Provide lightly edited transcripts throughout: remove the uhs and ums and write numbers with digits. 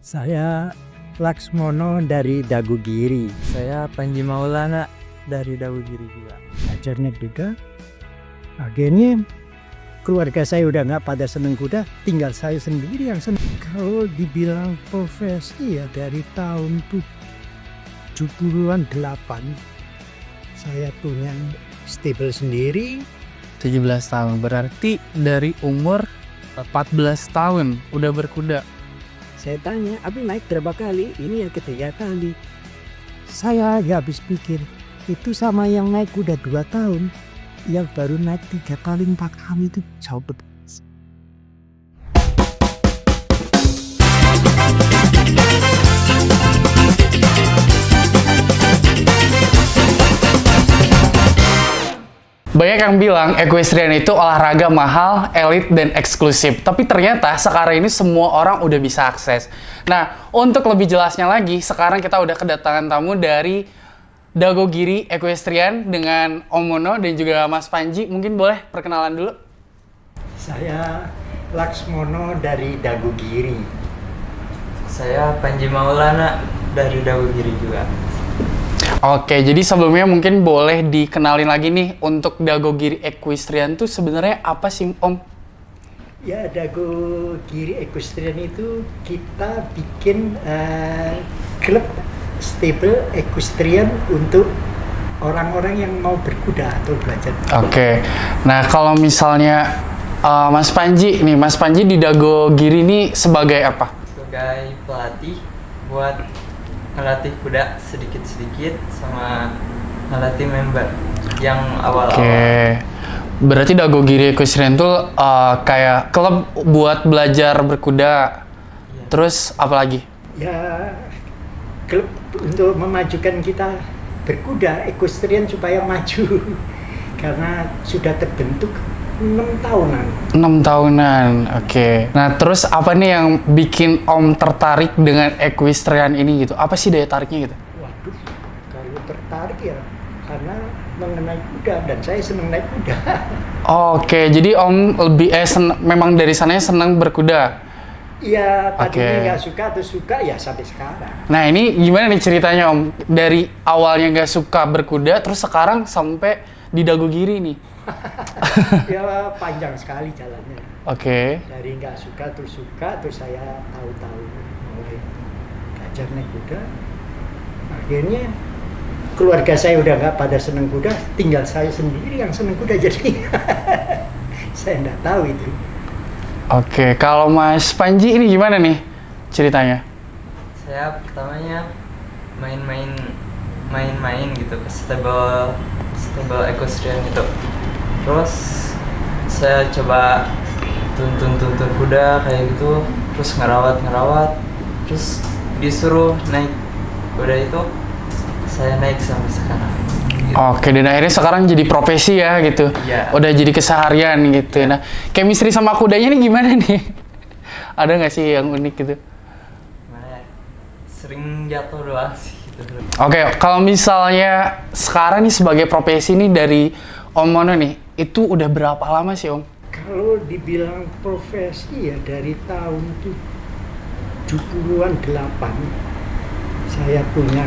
Saya Laksmono dari Dagugiri. Saya Panji Maulana dari Dagugiri juga. Ajarnya kuda. Akhirnya keluarga saya udah nggak pada seneng kuda, tinggal saya sendiri yang seneng. Kalau dibilang profesi ya dari tahun 70-an 8 saya punya stable sendiri. 17 tahun, berarti dari umur 14 tahun udah berkuda. Saya tanya, Abi naik berapa kali? Ini yang ketiga kali. Saya ya habis pikir, itu sama yang naik udah 2 tahun. Yang baru naik 3 kali, 4 kali itu jauh berbeda. Banyak yang bilang equestrian itu olahraga mahal, elit, dan eksklusif. Tapi ternyata sekarang ini semua orang udah bisa akses. Nah, untuk lebih jelasnya lagi, sekarang kita udah kedatangan tamu dari Dagogiri Equestrian dengan Om Mono dan juga Mas Panji. Mungkin boleh perkenalan dulu? Saya Laksmono dari Dagugiri. Saya Panji Maulana dari Dagugiri juga. Oke, jadi sebelumnya mungkin boleh dikenalin lagi nih untuk Dagogiri Equestrian tuh sebenarnya apa sih, Om? Ya, Dagogiri Equestrian itu kita bikin klub stable equestrian untuk orang-orang yang mau berkuda atau belajar. Oke, nah kalau misalnya Mas Panji nih, Mas Panji di Dagogiri ini sebagai apa? Sebagai pelatih buat ngelatih kuda sedikit-sedikit sama ngelatih member yang awal-awal. Oke, berarti Dagogiri Equestrian tuh kayak klub buat belajar berkuda. Iya. Terus apa lagi? Ya, klub untuk memajukan kita berkuda equestrian supaya maju. Karena sudah terbentuk 6 tahunan. 6 tahunan, oke. Nah, terus apa nih yang bikin Om tertarik dengan equestrian ini gitu? Apa sih daya tariknya gitu? Waduh, kalau tertarik ya karena mengenai kuda dan saya senang naik kuda. Oke, jadi Om lebih memang dari sananya senang berkuda. Iya, tadinya Oke. nggak suka atau suka ya sampai sekarang. Nah, ini gimana nih ceritanya Om? Dari awalnya nggak suka berkuda, terus sekarang sampai di Dagogiri nih. Ya panjang sekali jalannya. Oke. Dari nggak suka terus saya tahu-tahu mulai belajar naik kuda. Akhirnya keluarga saya udah nggak pada seneng kuda, tinggal saya sendiri yang seneng kuda jadi saya nggak tahu itu. Oke, kalau Mas Panji ini gimana nih ceritanya? Saya pertamanya main-main gitu ke stable equestrian itu. Terus saya coba tuntun kuda kayak gitu, terus ngerawat, terus disuruh naik kuda itu, saya naik sampai sekarang. Gitu. Oke, dan akhirnya sekarang jadi profesi ya gitu. Iya. Udah jadi keseharian gitu. Nah, chemistry sama kudanya ini gimana nih? Ada nggak sih yang unik gitu? Gimana ya? Sering jatuh doang sih gitu. Oke, kalau misalnya sekarang nih sebagai profesi nih dari Om Mono nih, itu udah berapa lama sih Om? Kalau dibilang profesi ya dari tahun 70-an 8 saya punya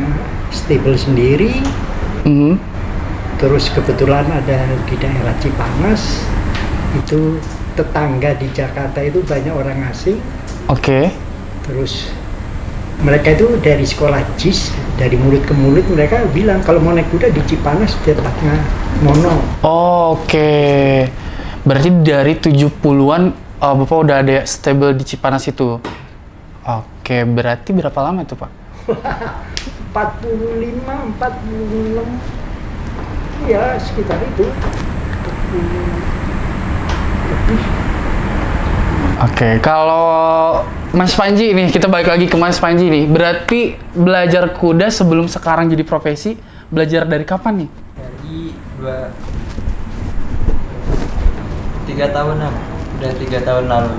stable sendiri. Mhm. Terus kebetulan ada di daerah Cipanas, itu tetangga di Jakarta itu banyak orang asing. Oke. Terus mereka itu dari sekolah JIS, dari mulut ke mulut mereka bilang kalau mau naik kuda di Cipanas tempatnya Mono. Oke. Berarti dari 70-an Bapak udah ada stable di Cipanas itu. Oke, berarti berapa lama tuh, Pak? 45, 46, ya sekitar itu. Lebih. Oke, kalau Mas Panji nih, kita balik lagi ke Mas Panji nih. Berarti belajar kuda sebelum sekarang jadi profesi, belajar dari kapan nih? Dari 3 tahunan, udah 3 tahun lalu.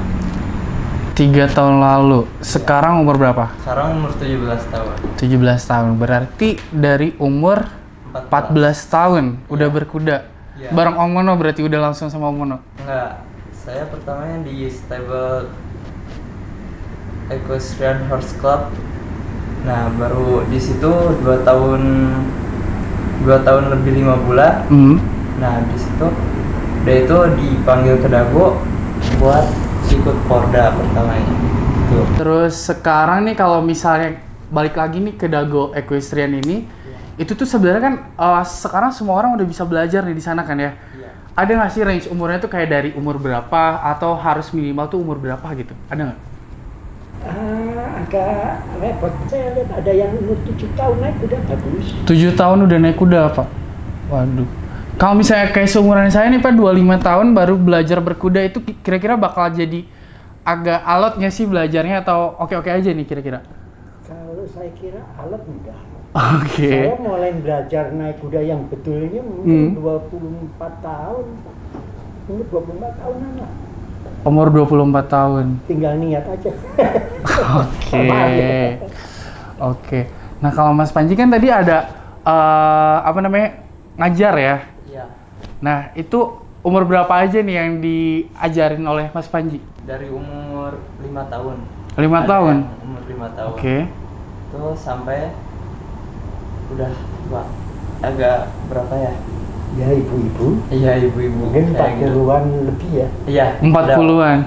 3 tahun lalu. Sekarang umur berapa? Sekarang umur 17 tahun. 17 tahun. Berarti dari umur 14 tahun udah berkuda. Iya. Bareng Om Mono berarti udah langsung sama Om Mono. Enggak, saya pertamanya di stable Equestrian Horse Club. Nah, baru di situ 2 tahun lebih 5 bulan. Nah, di situ udah itu dipanggil ke Dago buat ikut Porda pertamanya. Tuh. Terus sekarang nih kalau misalnya balik lagi nih ke Dago Equestrian ini, itu tuh sebenarnya kan sekarang semua orang udah bisa belajar nih di sana kan ya? Iya. Ada nggak sih range umurnya tuh kayak dari umur berapa atau harus minimal tuh umur berapa gitu? Ada nggak? Agak repot. Saya lihat ada yang umur 7 tahun naik udah bagus. 7 tahun udah naik kuda Pak? Waduh. Kalau misalnya kayak seumuran saya nih Pak, 25 tahun baru belajar berkuda, itu kira-kira bakal jadi agak alot nggak sih belajarnya atau oke-oke aja nih kira-kira? Kalau saya kira alat enggak. Oke. Saya mulai belajar naik kuda yang betulnya mungkin 24 tahun. Umur 24 tahunan lah. Umur 24 tahun. Tinggal niat aja. Oke. Oke. Nah, kalau Mas Panji kan tadi ada apa namanya? Ngajar ya. Iya. Nah, itu umur berapa aja nih yang diajarin oleh Mas Panji? Dari umur 5 tahun. 5 Ada tahun. yang umur 5 tahun. Oke. Tuh sampai udah tua. Agak berapa ya? Ya ibu-ibu. Iya, ibu-ibu. Mungkin kayak gitu. 40-an lebih ya. Iya. 40-an.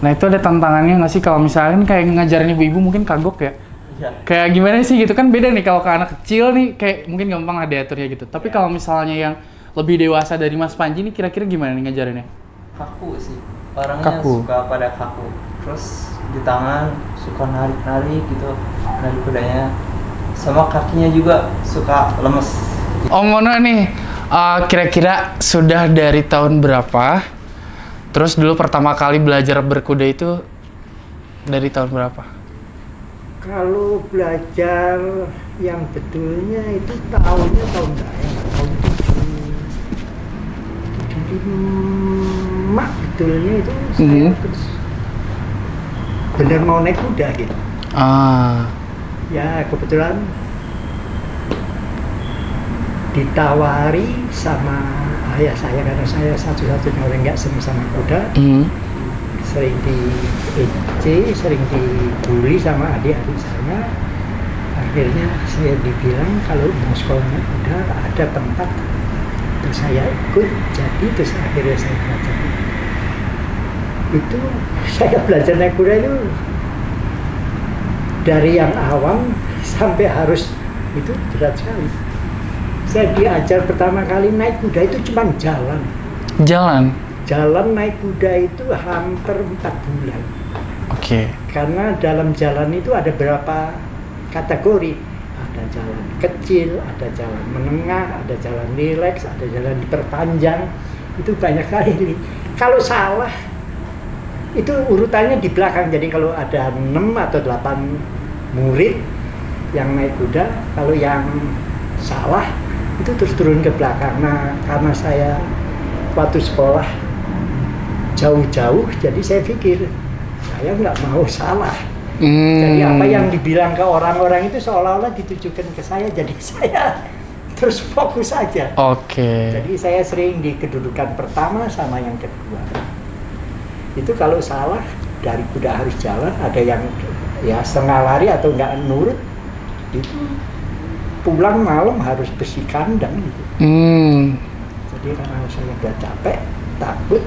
Nah, itu ada tantangannya nggak sih kalau misalnya kayak ngajarin ibu-ibu mungkin kagok ya? Iya. Kayak gimana sih gitu kan, beda nih kalau ke anak kecil nih kayak mungkin gampang lah diaturnya gitu. Tapi kalau misalnya yang lebih dewasa dari Mas Panji nih kira-kira gimana nih ngajarinnya? Kaku sih. Orangnya Kaku. suka pada kaku. Terus di tangan suka narik-narik gitu. Narik kudanya. Sama kakinya juga suka lemes. Om Mono nih, kira-kira sudah dari tahun berapa? Terus dulu pertama kali belajar berkuda itu dari tahun berapa? Kalau belajar yang betulnya itu tahunnya tahun berapa? Tahun 75 betulnya itu saya terus bener mau naik kuda gitu. Ya kebetulan ditawari sama ayah saya karena saya satu-satunya orang nggak senang sama kuda. Sering sering dibully sama adik-adik saya. Akhirnya saya dibilang kalau mau sekolah naik kuda ada tempat, terus saya ikut. Jadi terus akhirnya saya belajar. Itu saya belajar naik kuda itu dari yang awam sampai harus itu berat sekali. Saya diajar pertama kali naik kuda itu cuma jalan. Jalan naik kuda itu hampir 4 bulan. Oke. Karena dalam jalan itu ada berapa kategori. Ada jalan kecil, ada jalan menengah, ada jalan rileks, ada jalan diperpanjang. Itu banyak kali. Kalau salah, itu urutannya di belakang. Jadi kalau ada 6 atau 8 murid yang naik kuda, kalau yang salah, itu terus turun ke belakang. Nah, karena saya waktu sekolah jauh-jauh, jadi saya pikir saya nggak mau salah. Jadi apa yang dibilang ke orang-orang itu seolah-olah ditujukan ke saya, jadi saya terus fokus saja. Oke. Jadi saya sering di kedudukan pertama sama yang kedua. Itu kalau salah dari kuda harus jalan, ada yang ya setengah lari atau nggak nurut, itu pulang malam harus bersih kandang gitu. Jadi karena saya udah capek, takut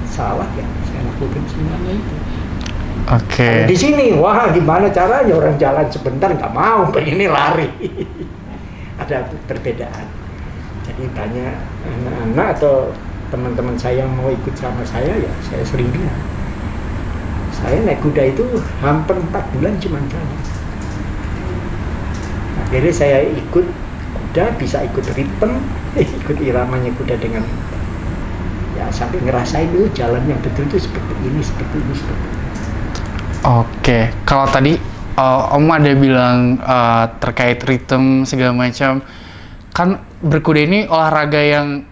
salah ya saya lakukan semuanya itu. Oke. Di sini, wah gimana caranya orang jalan sebentar nggak mau, ini lari. Ada perbedaan. Jadi banyak anak-anak atau teman-teman saya yang mau ikut sama saya, ya saya sering bilang. Saya naik kuda itu hampir 4 bulan cuma jalan. Akhirnya saya ikut kuda, bisa ikut ritme, ikut iramanya kuda dengan ya sampai ngerasain dulu jalan yang betul itu seperti ini, seperti ini, seperti ini. Oke, kalau tadi Om ada bilang terkait ritme segala macam, kan berkuda ini olahraga yang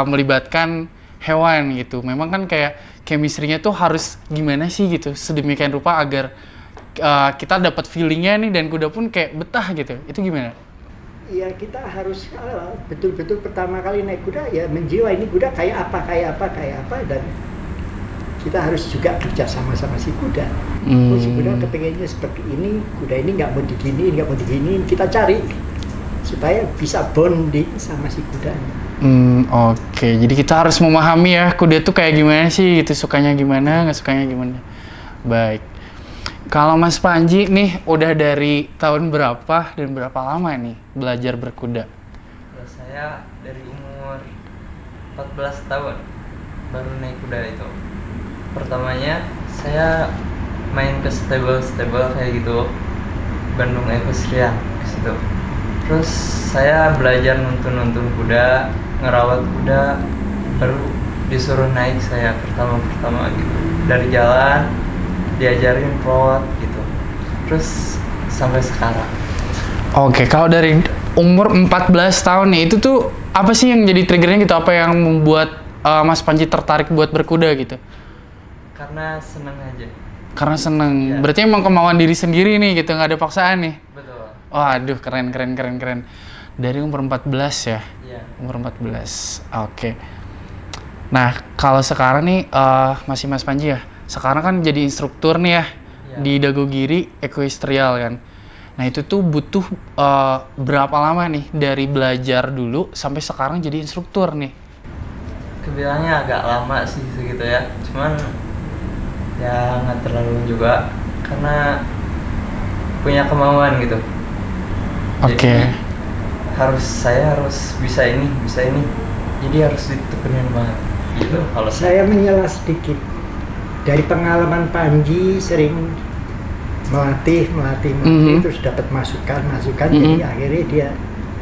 melibatkan hewan gitu. Memang kan kayak chemistry-nya tuh harus gimana sih gitu, sedemikian rupa agar kita dapat feeling-nya nih dan kuda pun kayak betah gitu. Itu gimana? Ya kita harus betul-betul pertama kali naik kuda ya menjiwa ini kuda kayak apa dan kita harus juga kerja sama si kuda. Oh, si kuda kepengennya seperti ini, kuda ini nggak mau digini, kita cari supaya bisa bonding sama si kudanya. Oke. Jadi kita harus memahami ya kuda tuh kayak gimana sih gitu, sukanya gimana, nggak sukanya gimana. Baik. Kalau Mas Panji nih udah dari tahun berapa dan berapa lama nih belajar berkuda? Kalau saya dari umur 14 tahun baru naik kuda itu. Pertamanya saya main ke stable kayak gitu, Bandung Equestrian ke situ. Terus saya belajar nuntun kuda, ngerawat kuda, baru disuruh naik saya pertama gitu. Dari jalan diajarin prot gitu. Terus sampai sekarang. Oke, kalau dari umur 14 tahun nih, itu tuh apa sih yang jadi triggernya gitu? Apa yang membuat Mas Panji tertarik buat berkuda gitu? Karena seneng aja. Karena seneng. Ya. Berarti emang kemauan diri sendiri nih gitu, nggak ada paksaan nih? Betul. Oh, aduh, keren. Dari umur 14 ya? Iya. Umur 14, oke. Nah, kalau sekarang nih, masih Mas Panji ya? Sekarang kan jadi instruktur nih ya, di Dagogiri Equestrial kan. Nah, itu tuh butuh berapa lama nih dari belajar dulu sampai sekarang jadi instruktur nih? Kebilangnya agak lama sih segitu ya, cuman ya nggak terlalu juga karena punya kemauan gitu. Oke. Jadi saya harus bisa ini, jadi harus ditekunin banget gitu. Kalau Saya menyela sedikit dari pengalaman Panji sering melatih terus dapat masukan jadi akhirnya dia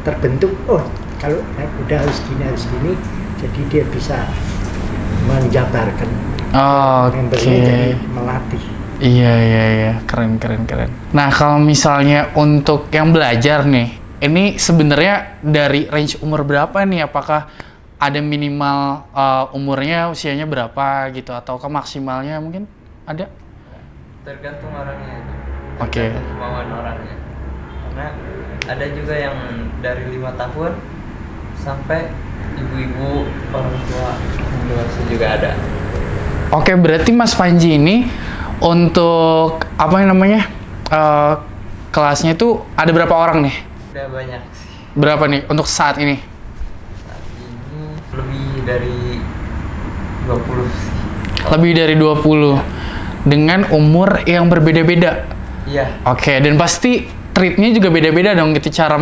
terbentuk, oh kalau naik kuda harus gini, jadi dia bisa menjabarkan membernya jadi melatih. Iya, keren. Nah, kalau misalnya untuk yang belajar nih, ini sebenarnya dari range umur berapa nih? Apakah ada minimal umurnya, usianya berapa gitu, atau ke maksimalnya mungkin ada? tergantung orangnya itu. Oke. Tergantung kemauan orangnya. Karena ada juga yang dari 5 tahun sampai ibu-ibu, orang tua, orang dewasa juga ada. Oke, berarti Mas Panji ini untuk apa yang namanya kelasnya itu ada berapa orang nih? Udah banyak sih. Berapa nih untuk saat ini? Saat ini lebih dari 20 sih. Lebih dari 20 dengan umur yang berbeda-beda. Iya. Oke, dan pasti treatnya juga beda-beda dong gitu, cara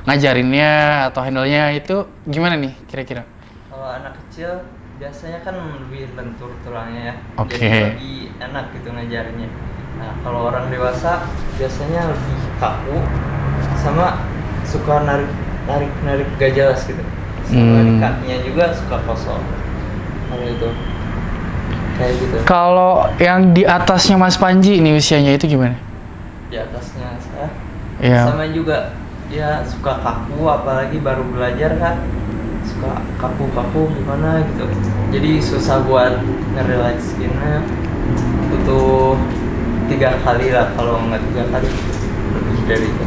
ngajarinnya atau handle-nya itu gimana nih kira-kira? Kalau anak kecil biasanya kan lebih lentur tulangnya ya. Oke. Jadi lebih enak gitu ngajarinnya. Nah, kalau orang dewasa biasanya lebih kaku sama suka narik gak jelas gitu. Sama di kakinya juga suka kosong. Kalau itu kayak gitu. Kalau yang di atasnya Mas Panji ini usianya itu gimana? Di atasnya saya Iya. sama juga dia suka kaku, apalagi baru belajar kan, suka kaku gimana gitu, jadi susah buat ngerelaxinnya, butuh 3 kali lah, kalau nggak 3 kali lebih dari itu.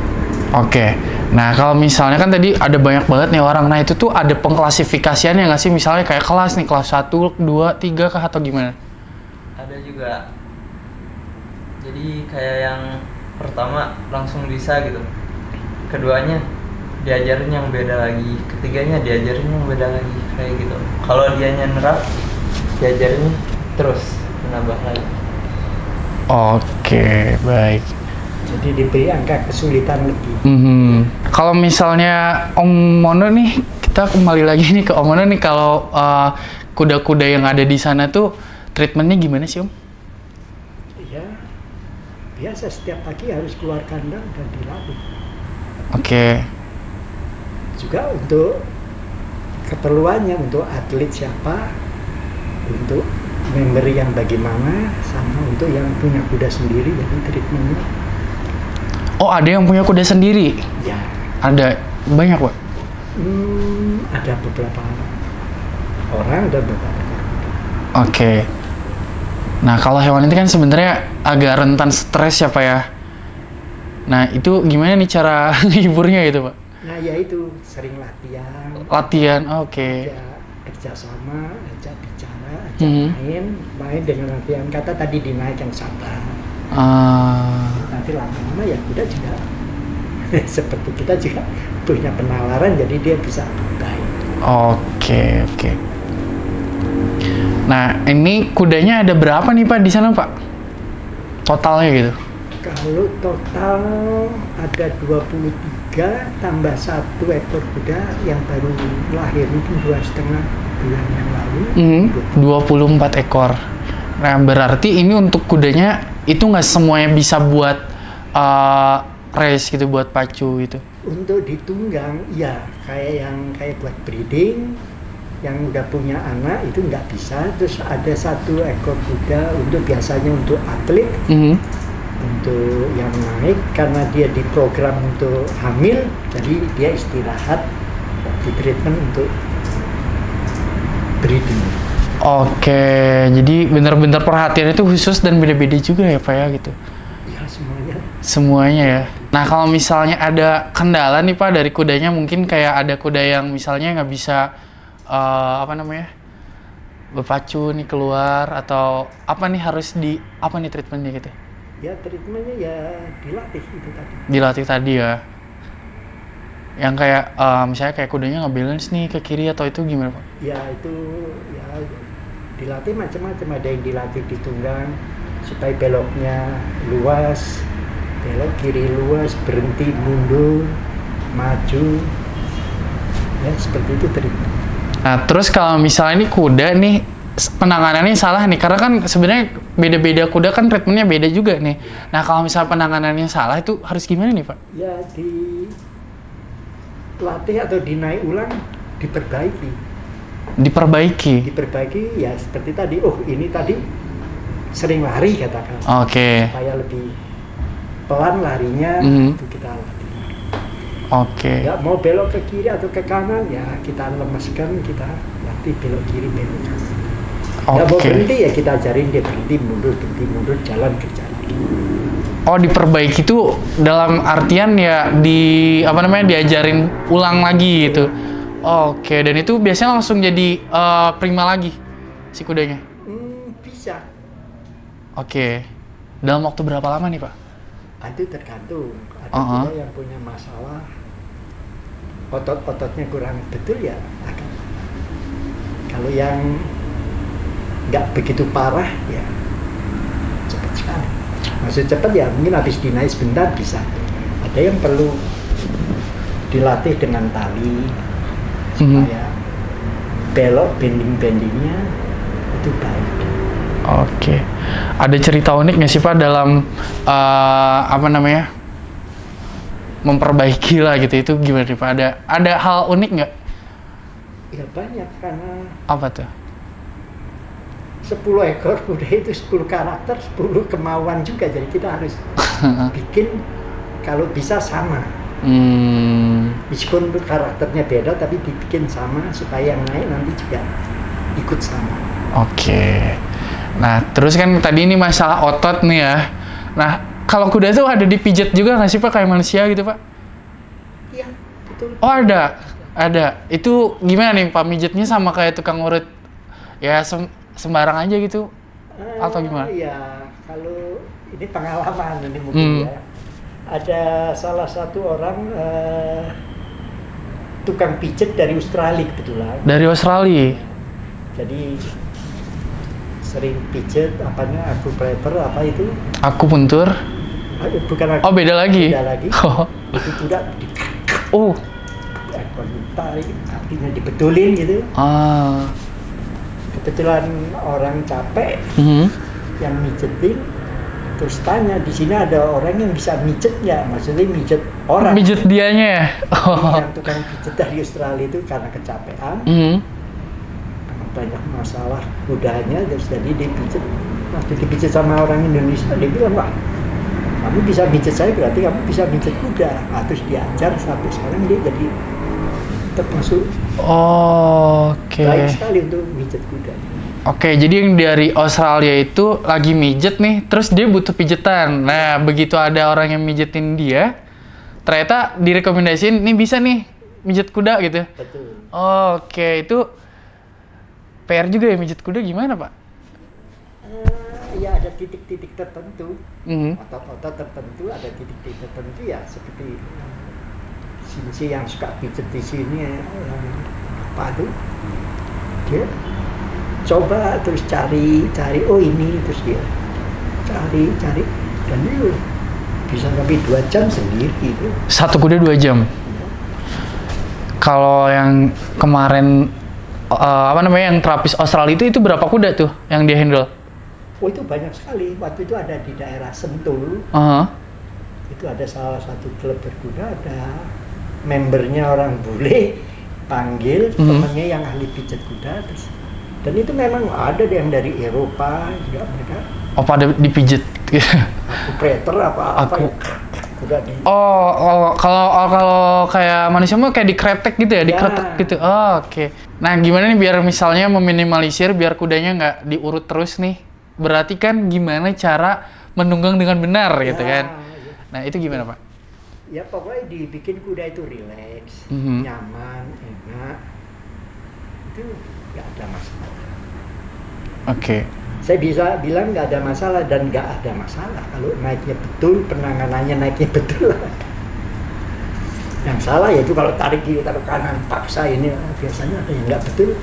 Oke, nah kalau misalnya kan tadi ada banyak banget nih orang, nah itu tuh ada pengklasifikasiannya nggak sih? Misalnya kayak kelas nih, kelas 1, 2, 3 kah atau gimana? Ada juga, jadi kayak yang pertama langsung bisa gitu, keduanya diajarin yang beda lagi, ketiganya diajarin yang beda lagi, kayak gitu. Kalau dianya nerap, diajarin terus menambah lagi. Oke, baik. Jadi diberi angka kesulitan lebih. Kalau misalnya Om Mono nih, kita kembali lagi nih ke Om Mono nih, kalau kuda-kuda yang ada di sana tuh treatmentnya gimana sih Om? Ya, biasa setiap pagi harus keluar kandang dan dilatih. Oke. Juga untuk keperluannya, untuk atlet siapa, untuk member yang bagaimana, sama untuk yang punya kuda sendiri, jadi treatmentnya. Oh, ada yang punya kuda sendiri? Ya. Ada banyak, Pak? Ada beberapa orang dan beberapa. Oke. Nah, kalau hewan itu kan sebenarnya agak rentan stres ya, Pak ya? Nah, itu gimana nih cara hiburnya gitu, Pak? Nah, ya itu sering latihan. Latihan, oke. Kerja sama, ajak bicara. ajak main dengan artian kata tadi dinaik yang sabar. Nanti lama-lama ya kuda juga seperti kita juga punya penalaran, jadi dia bisa baik. Oke. Nah, ini kudanya ada berapa nih Pak di sana Pak? Totalnya gitu? Kalau total ada 23 tambah 1 ekor kuda yang baru lahir mungkin 2,5 bulan yang lalu. 24 ekor. Nah, berarti ini untuk kudanya itu nggak semuanya bisa buat race gitu, buat pacu gitu? Untuk ditunggang, ya kayak buat breeding, yang udah punya anak itu nggak bisa. Terus ada 1 ekor kuda untuk biasanya untuk atlet, untuk yang naik karena dia diprogram untuk hamil, jadi dia istirahat, di treatment untuk breeding. Oke, jadi benar-benar perhatian itu khusus dan beda-beda juga ya Pak ya gitu? Ya semuanya. Semuanya ya. Nah kalau misalnya ada kendala nih Pak dari kudanya, mungkin kayak ada kuda yang misalnya nggak bisa berpacu nih keluar, atau apa nih harus apa nih treatmentnya gitu? Ya treatmentnya ya dilatih itu tadi. Dilatih tadi ya. Yang kayak misalnya kayak kudanya nggak balance nih ke kiri atau itu gimana Pak? Ya itu ya dilatih macam-macam, ada yang dilatih ditunggang supaya beloknya luas, belok kiri luas, berhenti mundur, maju, ya seperti itu treatment. Nah terus kalau misalnya ini kuda nih penanganannya salah nih, karena kan sebenarnya beda-beda kuda kan treatmentnya beda juga nih. Nah kalau misalnya penanganannya salah itu harus gimana nih Pak? Ya dilatih atau dinaik ulang, diperbaiki ya seperti tadi. Oh ini tadi sering lari katakan, supaya lebih pelan larinya, itu kita latih. Ya mau belok ke kiri atau ke kanan ya kita lemeskan, kita latih belok kiri belok kanan. Ya mau berhenti ya kita ajarin dia berhenti mundur jalan kerja lagi. Oh diperbaiki itu dalam artian ya diajarin ulang lagi gitu. Oke, dan itu biasanya langsung jadi prima lagi si kudanya? Bisa. Oke. Dalam waktu berapa lama nih Pak? Itu tergantung. Ada kuda yang punya masalah, otot-ototnya kurang betul ya akan. Kalau yang nggak begitu parah ya cepat sekali. Maksud cepat ya mungkin habis dinaik sebentar bisa. Ada yang perlu dilatih dengan tali supaya belok bending-bendingnya itu baik. Oke. Ada cerita unik nggak sih Pak dalam memperbaiki lah gitu, itu gimana nih Pak? Ada hal unik nggak? Ya banyak, karena apa tuh? 10 ekor kuda itu 10 karakter, 10 kemauan juga, jadi kita harus bikin kalau bisa sama. Meskipun karakternya beda tapi dibikin sama supaya yang naik nanti juga ikut sama. Oke. Nah terus kan tadi ini masalah otot nih ya. Nah kalau kuda tuh ada dipijat juga nggak sih Pak kayak manusia gitu Pak? Iya betul. Oh ada. Itu gimana nih Pak, mijetnya sama kayak tukang urut ya sembarang aja gitu atau gimana? Iya, kalau ini pengalaman ini mungkin ya. Ada salah satu orang tukang pijet dari Australia kebetulan. Dari Australia? Jadi sering pijet akupunktur apa itu? Akupuntur? Bukan aku. Oh beda lagi? Beda lagi. Itu kuda tarik, artinya dibetulin gitu. Kebetulan orang capek yang mijetin, terus tanya di sini ada orang yang bisa mijet nggak? Maksudnya mijet orang. Mijet dianya ya? Yang tukang pijet dari Australia itu karena kecapean, banyak masalah kudanya, terus jadi dia pijet. Waktu dipijet sama orang Indonesia, dia bilang, wah kamu bisa mijet saya berarti kamu bisa mijet kuda. Nah, terus diajar sampai sekarang dia jadi termasuk baik sekali untuk mijet kuda. Oke, jadi yang dari Australia itu lagi mijet nih, terus dia butuh pijetan. Nah, begitu ada orang yang mijetin dia, ternyata direkomendasiin, nih bisa nih mijet kuda gitu. Betul. Oke, itu PR juga ya mijit kuda gimana, Pak? Ya ada titik-titik tertentu, Mhm. otot-otot tertentu, ada titik-titik tertentu ya seperti sini yang suka pijet di sini, apa tuh? Dia coba terus cari, oh ini terus dia cari, dan itu bisa sampai 2 jam sendiri itu. Satu kuda 2 jam. Kalau yang kemarin apa namanya yang terapis Australia itu berapa kuda tuh yang dia handle? Oh itu banyak sekali. Waktu itu ada di daerah Sentul. Itu ada salah satu klub berkuda, ada membernya orang bule, panggil temennya yang ahli pijat kuda, terus, dan itu memang ada yang dari Eropa juga mereka. Oh pada dipijet. Aku preter apa Aku. kuda di. Kalau kayak manusia mah kayak dikretek gitu ya, dikretek gitu. Oh, oke. Nah gimana nih biar misalnya meminimalisir biar kudanya nggak diurut terus nih? Berarti kan gimana cara menunggang dengan benar gitu kan? Ya. Nah itu gimana Pak? Ya pokoknya dibikin kuda itu rileks, nyaman, enak, itu nggak ada masalah. Oke. Saya bisa bilang nggak ada masalah dan nggak ada masalah kalau naiknya betul, penanganannya naiknya betul. Yang salah yaitu kalau tarik kiri, tarik kanan, paksa ini biasanya ada yang nggak betul.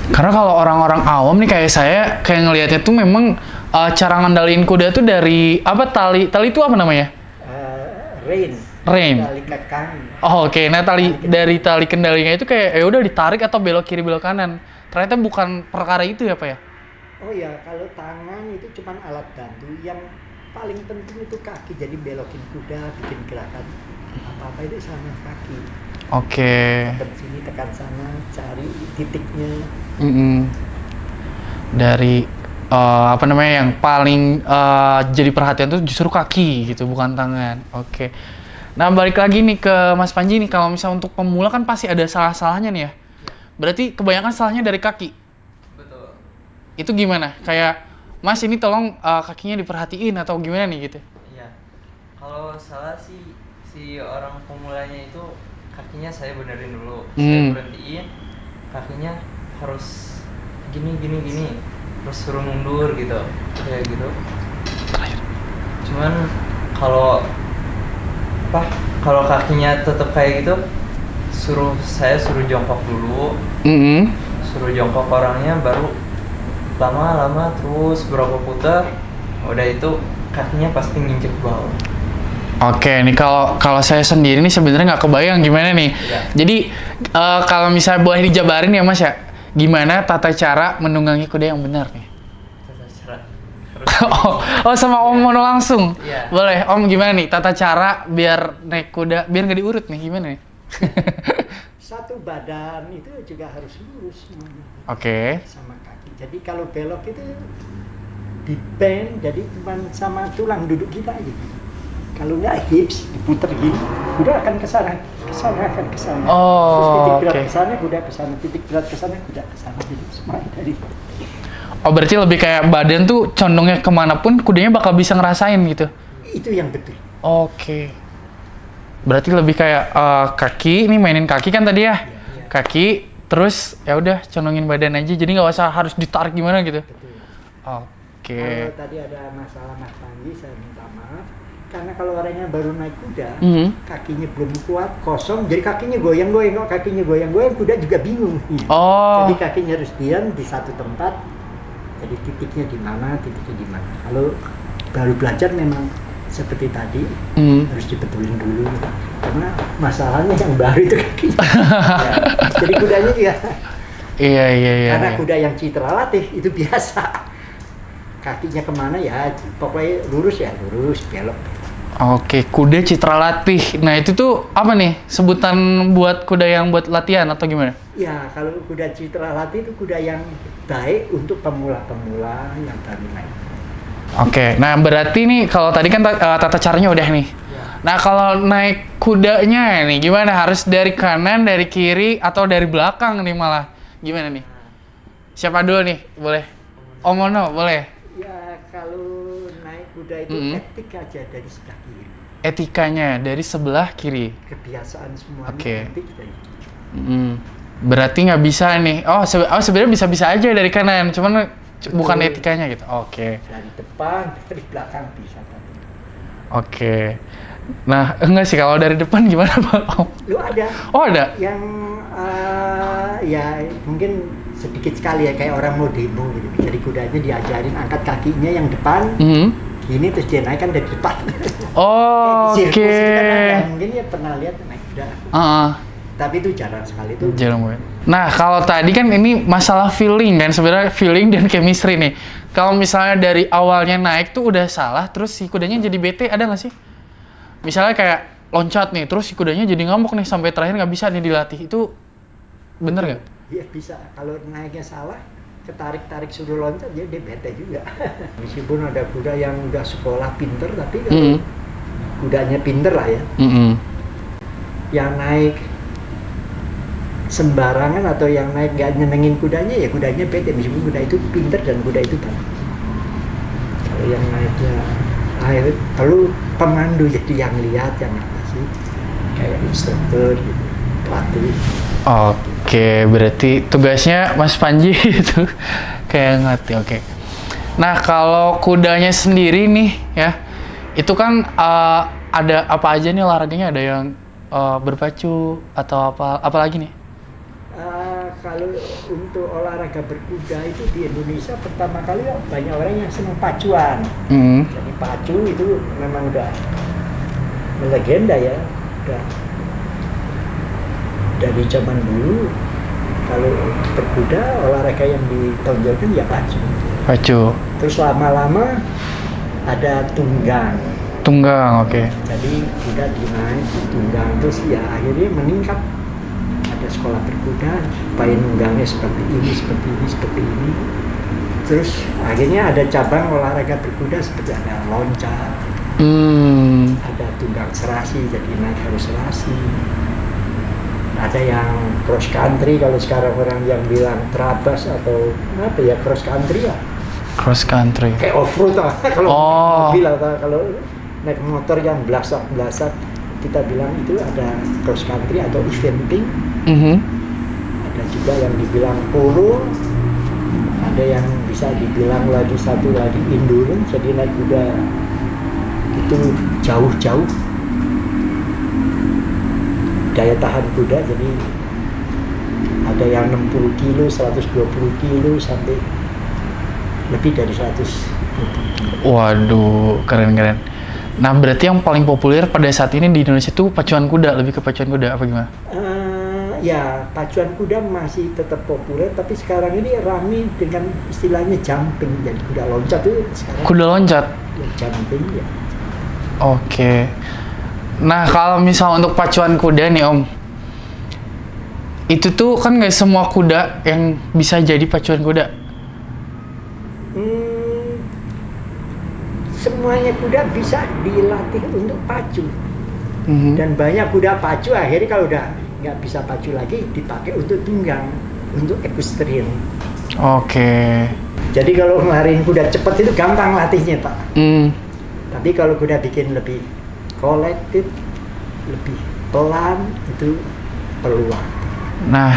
Karena kalau orang-orang awam nih kayak saya, kayak ngelihatnya tuh memang cara ngendaliin kuda tuh dari apa tali itu apa namanya? Rein. Tali kekang. Oh oke. Nah dari tali kendalinya itu kayak udah ditarik atau belok kiri belok kanan. Ternyata bukan perkara itu ya Pak ya? Oh ya, kalau tangan itu cuma alat bantu. Yang paling penting itu kaki. Jadi belokin kuda, bikin gerakan apa-apa itu sama kaki. Oke. Tekan sini, tekan sana, cari titiknya. Dari apa namanya yang paling jadi perhatian tuh justru kaki gitu, bukan tangan. Oke. Nah balik lagi nih ke Mas Panji nih, kalau misalnya untuk pemula kan pasti ada salah-salahnya nih ya. Berarti kebanyakan salahnya dari kaki. Betul. Itu gimana? Kayak Mas ini tolong kakinya diperhatiin atau gimana nih gitu? Iya. Kalau salah sih si orang pemulanya itu kakinya saya benerin dulu, saya berhentiin, kakinya harus gini, terus suruh mundur gitu, kayak gitu. Cuman kalau kakinya tetap kayak gitu, saya suruh jongkok dulu, suruh jongkok orangnya, baru lama-lama terus berapa putar, udah itu kakinya pasti nginjek bawah. Oke, nih kalau saya sendiri nih sebenarnya nggak kebayang gimana nih. Ya. Jadi kalau misalnya boleh dijabarin ya Mas ya, gimana tata cara menunggangi kuda yang benar nih? Tata cara sama Om Mono langsung. Iya. Boleh, Om gimana nih tata cara biar naik kuda biar nggak diurut nih gimana nih? Satu badan itu juga harus lurus semuanya. Oke. Sama kaki. Jadi kalau belok itu di bend, jadi cuma sama tulang duduk kita aja. Kalau nggak hips diputer gini, kuda akan ke sana akan ke sana. Terus titik berat ke sana, kuda ke sana, titik berat ke sana, kuda ke sana. Jadi semuanya dari. Oh berarti lebih kayak badan tuh condongnya kemanapun kudanya bakal bisa ngerasain gitu? Itu yang betul. Oke. Berarti lebih kayak kaki, ini mainin kaki kan tadi ya? Iya. Kaki, terus ya udah condongin badan aja, jadi nggak usah harus ditarik gimana gitu? Betul. Oke. Kalau tadi ada masalah Mas Panji, saya minta maaf. Karena kalau orangnya baru naik kuda, kakinya belum kuat, kosong, jadi kakinya goyang-goyang, kuda juga bingung. Oh. Jadi kakinya harus diam di satu tempat, jadi titiknya di mana. Kalau baru belajar memang seperti tadi, harus dibetulin dulu. Karena masalahnya yang baru itu kakinya. Ya, jadi kudanya juga. Iya. Karena kuda yang citra latih itu biasa. Kakinya kemana ya, pokoknya lurus, belok. Oke, kuda citra latih. Nah itu tuh apa nih sebutan buat kuda yang buat latihan atau gimana? Ya, kalau kuda citra latih itu kuda yang baik untuk pemula-pemula yang baru naik. Oke, nah berarti nih kalau tadi kan tata caranya udah nih. Ya. Nah kalau naik kudanya nih gimana? Harus dari kanan, dari kiri, atau dari belakang nih malah? Gimana nih? Siapa dulu nih? Boleh? Om Mono, boleh? Ya, kalau naik kuda itu etik aja dari sebelah kiri. Etikanya dari sebelah kiri. Kebiasaan semuanya Oke. etik dari. Berarti nggak bisa nih. Sebenarnya bisa-bisa aja dari kanan, cuman bukan etikanya gitu. Oke. Dari depan, dari belakang bisa. Oke. Nah, enggak sih kalau dari depan gimana, Pak? Lu ada? Oh, ada. Yang ya mungkin sedikit sekali ya, kayak orang mau demo gitu. Jadi kudanya diajarin angkat kakinya yang depan, gini terus dia naik kan dari depan. Oh, Di oke. sirkus itu kan ada, mungkin ya pernah lihat naik kuda. Tapi itu jarang sekali tuh. Jarang banget. Nah, kalau tadi kan ini masalah feeling kan, sebenarnya feeling dan chemistry nih. Kalau misalnya dari awalnya naik tuh udah salah, terus si kudanya jadi bete, ada nggak sih? Misalnya kayak loncat nih, terus si kudanya jadi ngamuk nih, sampai terakhir nggak bisa nih dilatih. Itu bener nggak? Iya bisa. Kalau naiknya salah, ketarik-tarik suruh loncat, dia bete juga. Meskipun ada kuda yang udah sekolah pinter, tapi kalau kudanya pinter lah ya, yang naik sembarangan atau yang naik nggak nyenengin kudanya, ya kudanya bete. Meskipun kuda itu pinter dan kuda itu bagus. Kalau yang naiknya lalu pemandu jadi yang lihat, yang apa sih, kayak instruktur gitu, pelatih. Oke, berarti tugasnya Mas Panji itu kayak ngerti. Oke. Nah, kalau kudanya sendiri nih ya, itu kan ada apa aja nih olahraganya? Ada yang berpacu atau apa lagi nih? Kalau untuk olahraga berkuda itu di Indonesia pertama kali banyak orang yang senang pacuan. Jadi pacu itu memang udah legenda ya, udah dari zaman dulu. Kalau berkuda olahraga yang ditonjolkan ya pacu. Pacu. Terus lama-lama ada tunggang. Tunggang, oke. Jadi kuda dinaik tunggang, terus ya akhirnya meningkat. Ada sekolah berkuda supaya nunggangnya seperti ini. Terus akhirnya ada cabang olahraga berkuda seperti ada loncat, ada tunggang serasi, jadi naik harus serasi. Ada yang cross country, kalau sekarang orang yang bilang trabas atau apa ya, cross country lah. Cross country. Kayak off-road lah. Kalau mobil atau kalau naik motor yang belasak-belasak, kita bilang itu ada cross country atau eventing. Ada juga yang dibilang polo, ada yang bisa dibilang lagi satu lagi endurance, jadi naik kuda itu jauh-jauh, daya tahan kuda, jadi ada yang 60 kilo, 120 kilo sampai lebih dari 100. Waduh, keren-keren. Nah, berarti yang paling populer pada saat ini di Indonesia itu pacuan kuda, lebih ke pacuan kuda apa gimana? Ya, pacuan kuda masih tetap populer, tapi sekarang ini rame dengan istilahnya jumping. Jadi kuda loncat itu sekarang. Kuda loncat? Ya, jumping ya. Oke. Nah, kalau misal untuk pacuan kuda nih Om, itu tuh kan nggak semua kuda yang bisa jadi pacuan kuda. Semuanya kuda bisa dilatih untuk pacu. Dan banyak kuda pacu akhirnya kalau udah nggak bisa pacu lagi dipakai untuk tunggang, untuk equestrian. Oke. Jadi kalau ngelarin kuda cepat itu gampang latihnya Pak. Tapi kalau kuda bikin lebih collected, lebih pelan, itu perlu waktu. Nah,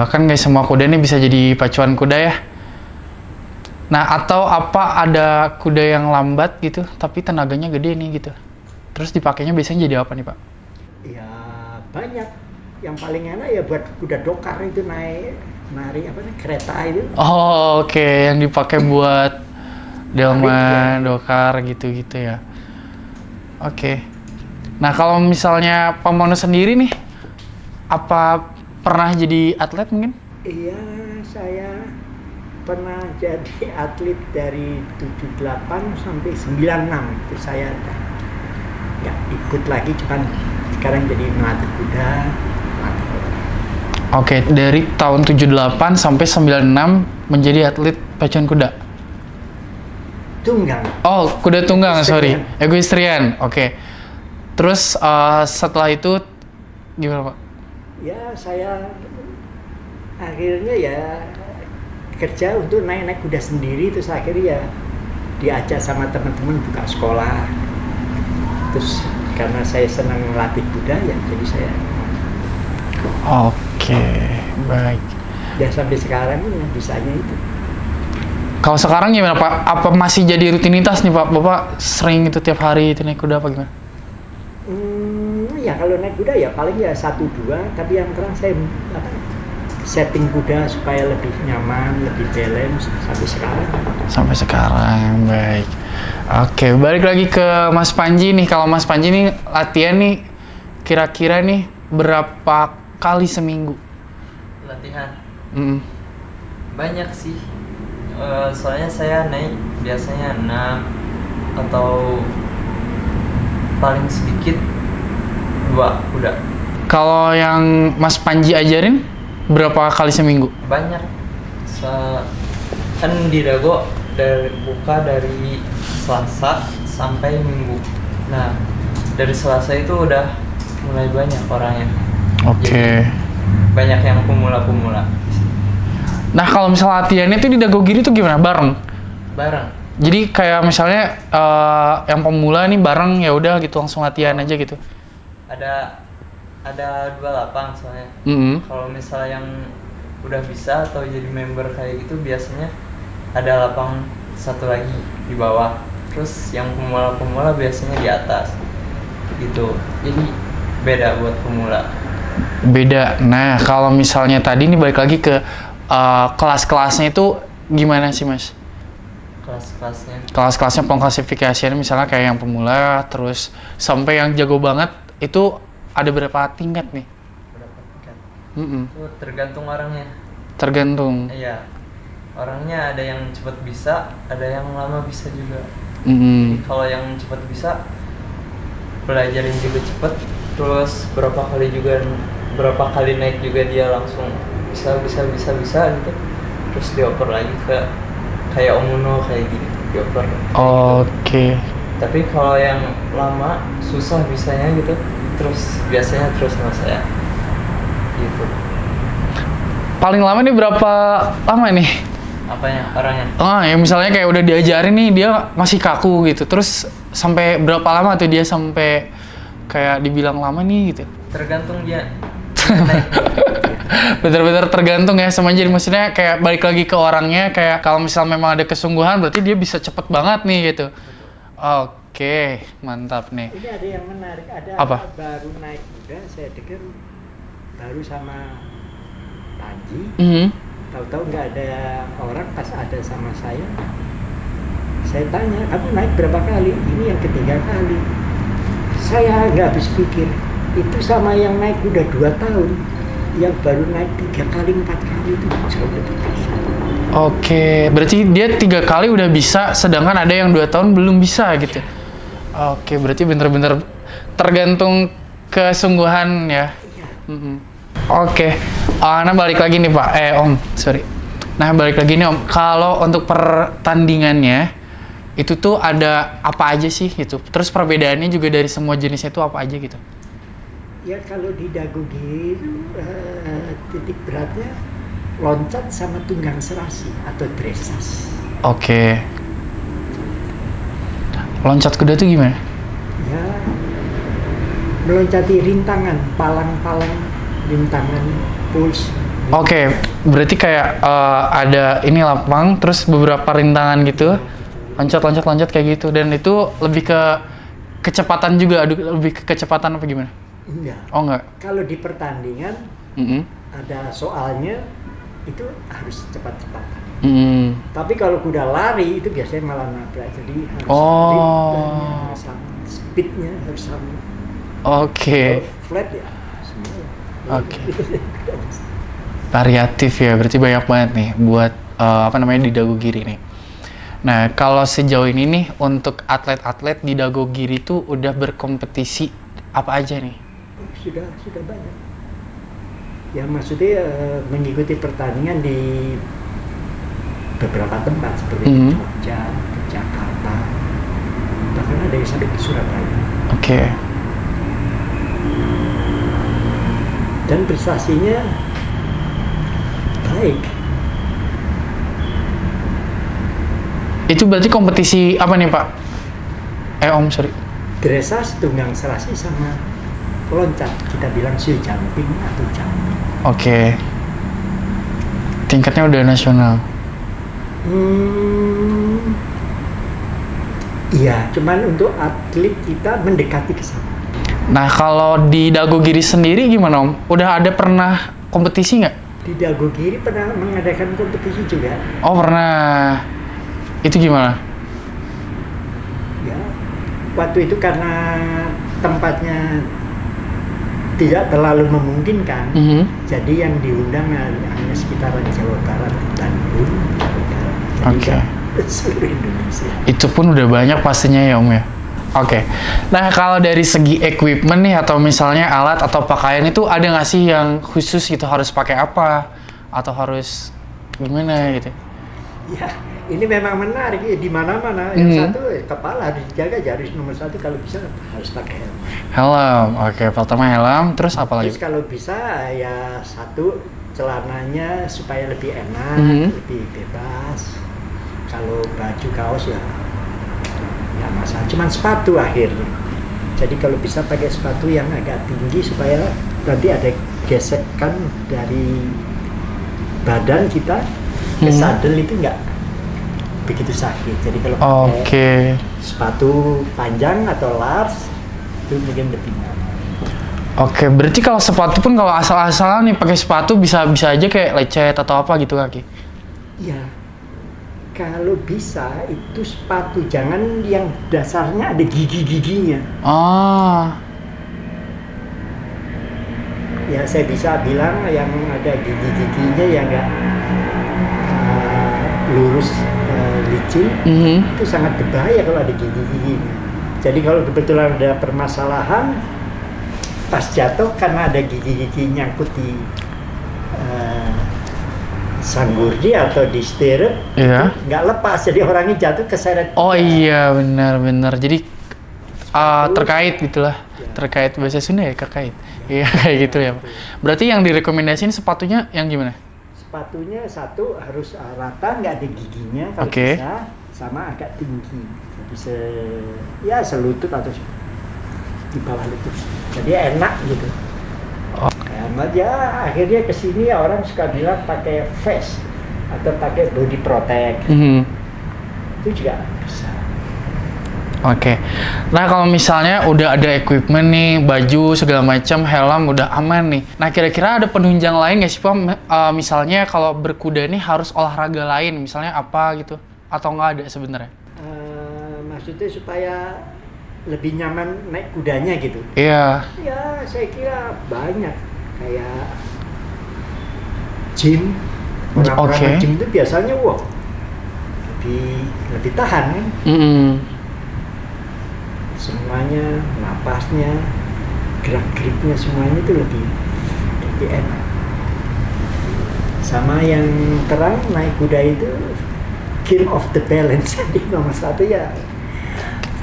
kan nggak semua kuda ini bisa jadi pacuan kuda ya. Nah, atau apa ada kuda yang lambat gitu, tapi tenaganya gede nih gitu. Terus dipakainya biasanya jadi apa nih Pak? Ya banyak. Yang paling enak ya buat kuda dokar itu nari apa nih, kereta itu. Oh, oke. Yang dipakai buat delman, dokar gitu-gitu ya. Oke. Nah, kalau misalnya Pak Mono sendiri nih, apa pernah jadi atlet mungkin? Iya, saya pernah jadi atlet dari 78 sampai 96. Itu saya nggak ikut lagi, cuman sekarang jadi melatih kuda. Oke, dari tahun 78 sampai 96 menjadi atlet pacuan kuda. Tunggang. Oh, kuda tunggang, sorry. Equestrian. Equestrian. Oke. Terus setelah itu gimana Pak? Ya, saya akhirnya ya kerja untuk naik kuda sendiri, terus akhirnya ya diajak sama teman-teman buka sekolah. Terus karena saya senang melatih kuda ya, jadi saya. Oke. Baik. Dan sampai sekarang bisanya itu. Kalau sekarang gimana Pak? Apa masih jadi rutinitas nih Pak? Bapak sering itu tiap hari itu naik kuda apa gimana? Ya kalau naik kuda ya paling ya 1-2, tapi yang sekarang saya setting kuda supaya lebih nyaman, lebih balance sampai sekarang. Sampai sekarang, baik. Oke, balik lagi ke Mas Panji nih. Kalau Mas Panji nih latihan nih kira-kira nih berapa kali seminggu? Latihan Mm-mm. banyak sih. Soalnya saya naik biasanya 6 atau paling sedikit 2 kuda. Kalau yang Mas Panji ajarin berapa kali seminggu? Banyak. Kan di Dago buka dari Selasa sampai Minggu. Nah, dari Selasa itu udah mulai banyak orangnya. Oke. Banyak yang pemula-pemula. Nah, kalau misalnya latihannya itu di Dagogiri itu gimana? Bareng? Bareng. Jadi kayak misalnya yang pemula nih bareng ya udah gitu langsung latihan aja gitu. Ada 2 lapang soalnya. Mm-hmm. Kalau misalnya yang udah bisa atau jadi member kayak gitu biasanya ada lapang 1 lagi di bawah. Terus yang pemula-pemula biasanya di atas. Gitu. Jadi beda buat pemula. Beda. Nah, kalau misalnya tadi nih balik lagi ke kelas-kelasnya itu gimana sih, Mas? Kelas-kelasnya. Kelas-kelasnya pengklasifikasiannya misalnya kayak yang pemula, terus sampai yang jago banget itu ada berapa tingkat nih? Berapa tingkat? Mm-mm. Itu tergantung orangnya. Tergantung. Iya. Orangnya ada yang cepat bisa, ada yang lama bisa juga. Mm-mm. Jadi kalau yang cepat bisa belajarin juga cepat, terus berapa kali naik juga dia langsung bisa gitu. Terus dioper lagi ke kayak Omuno kayak gini, dioper. Oke. Tapi kalau yang lama susah bisanya gitu, terus biasanya terus sama saya gitu. Paling lama nih berapa lama nih? Apanya? Orangnya? Ya misalnya kayak udah diajarin nih dia masih kaku gitu. Terus sampai berapa lama tuh dia sampai kayak dibilang lama nih gitu? Tergantung dia. Bener-bener tergantung ya sama, jadi maksudnya kayak balik lagi ke orangnya, kayak kalau misal memang ada kesungguhan berarti dia bisa cepet banget nih gitu. Oke, mantap nih. Ini ada yang menarik, ada Apa? baru naik kuda, saya dengar baru sama Panji. Mhm. Tahu-tahu nggak ada orang, pas ada sama saya tanya, kamu naik berapa kali? Ini yang ketiga kali. Saya nggak habis pikir, itu sama yang naik udah 2 tahun, yang baru naik 3 kali 4 kali itu jauh lebih bisa. Oke, berarti dia 3 kali udah bisa, sedangkan ada yang 2 tahun belum bisa gitu. Oke, berarti bener-bener tergantung kesungguhan ya. Mhm. Oke, nah balik lagi nih Pak, Om, sorry. Nah balik lagi nih Om, kalau untuk pertandingannya itu tuh ada apa aja sih gitu? Terus perbedaannya juga dari semua jenisnya itu apa aja gitu? Ya kalau di Dagogi itu titik beratnya loncat sama tunggang serasi atau dressage. Oke. Loncat kuda tuh gimana? Ya, meloncati rintangan, palang-palang rintangan, puls. Oke, berarti kayak ada ini lapang, terus beberapa rintangan gitu, loncat kayak gitu, dan itu lebih ke kecepatan juga, lebih ke kecepatan apa gimana? Enggak. Oh enggak. Kalau di pertandingan ada soalnya itu harus cepat-cepatan. Tapi kalau kuda lari itu biasanya malah nabrak, jadi harus ritmenya harus sama, speednya harus sama. Oke. Kalau flat ya semua. Oke. Variatif ya, berarti banyak banget nih buat di Dagogiri nih. Nah, kalau sejauh ini nih untuk atlet-atlet di Dagogiri itu udah berkompetisi apa aja nih? Sudah banyak. Ya maksudnya mengikuti pertandingan di beberapa tempat seperti Jogja, Jakarta, bahkan ada yang sampai ke Surabaya. Oke. Dan prestasinya baik. Itu berarti kompetisi apa nih Pak? Om, sorry. Dressage, tunggang serasi sama loncat, kita bilang show jumping atau jumping. Oke. Tingkatnya udah nasional. Iya, cuman untuk atlet kita mendekati ke sana. Nah, kalau di Dago Giri sendiri gimana, Om? Udah ada pernah kompetisi nggak? Di Dago Giri pernah mengadakan kompetisi juga. Oh, pernah. Itu gimana? Ya, waktu itu karena tempatnya tidak terlalu memungkinkan, jadi yang diundang hanya sekitaran Jawa Barat, Bandung, Jawa Barat. Jadi Oke. nggak seluruh Indonesia. Itu pun udah banyak pastinya ya, Om ya? Oke. Nah, kalau dari segi equipment nih, atau misalnya alat atau pakaian itu ada nggak sih yang khusus gitu, harus pakai apa? Atau harus gimana gitu? Ya, ini memang menarik ya, di mana-mana. Yang satu kepala harus dijaga, harus nomor satu, kalau bisa harus pakai helm. Helm, oke. Pertama helm, terus apa lagi? Terus kalau bisa ya satu, celananya supaya lebih enak, lebih bebas. Kalau baju kaos ya masalah, cuman sepatu akhirnya. Jadi kalau bisa pakai sepatu yang agak tinggi supaya nanti ada gesekan dari badan kita ke sadel itu nggak begitu sakit. Jadi kalau pakai sepatu panjang atau large itu mungkin lebih nyaman. Oke, berarti kalau sepatu pun kalau asal-asalan nih pakai sepatu bisa aja kayak lecet atau apa gitu kaki? Iya. Kalau bisa itu sepatu jangan yang dasarnya ada gigi-giginya. Ya saya bisa bilang yang ada gigi-giginya yang nggak lurus, licin, itu sangat berbahaya kalau ada gigi-giginya. Jadi kalau kebetulan ada permasalahan pas jatuh karena ada gigi-gigi nyangkut di sanggurdi atau di stirrup, nggak lepas, jadi orangnya jatuh keseret. Oh iya, benar. Jadi terkait gitulah, terkait bahasa Sunda ya, terkait. Iya kayak gitu ya. Berarti yang direkomendasiin sepatunya yang gimana? Sepatunya satu harus rata, nggak ada giginya kalau bisa, sama agak tinggi, jadi selutut atau di bawah lutut, jadi enak gitu. Ya akhirnya kesini ya orang suka bilang pakai vest atau pakai body protect, itu juga bisa. Oke. Nah kalau misalnya udah ada equipment nih, baju segala macam, helm udah aman nih. Nah kira-kira ada penunjang lain nggak sih Pak? Misalnya kalau berkuda ini harus olahraga lain, misalnya apa gitu? Atau nggak ada sebenarnya? Maksudnya supaya lebih nyaman naik kudanya gitu? Iya. Ya saya kira banyak, kayak gym. Orang-orang gym itu biasanya lebih tahan kan? Semuanya, napasnya, gerak-geriknya semuanya itu lebih enak. Sama yang terang naik kuda itu game of the balance. Jadi nomor satu ya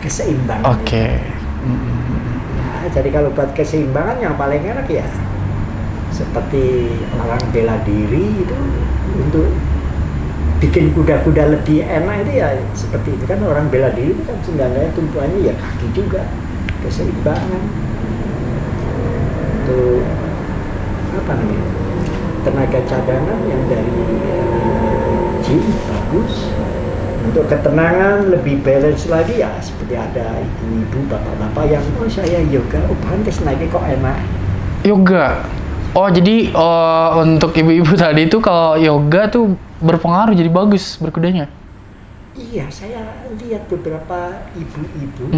keseimbangan. Nah, jadi kalau buat keseimbangan yang paling enak ya seperti orang bela diri itu, untuk bikin kuda-kuda lebih enak itu ya seperti itu kan. Orang bela diri itu kan sebenarnya tumpuannya ya kaki juga, keseimbangan. Untuk tenaga cadangan yang dari gym bagus. Untuk ketenangan lebih balance lagi ya seperti ada ibu-ibu, bapak-bapak yang saya yoga, pantes naiknya kok enak. Yoga? Oh jadi untuk ibu-ibu tadi itu kalau yoga tuh berpengaruh jadi bagus berkudanya? Iya, saya lihat beberapa ibu-ibu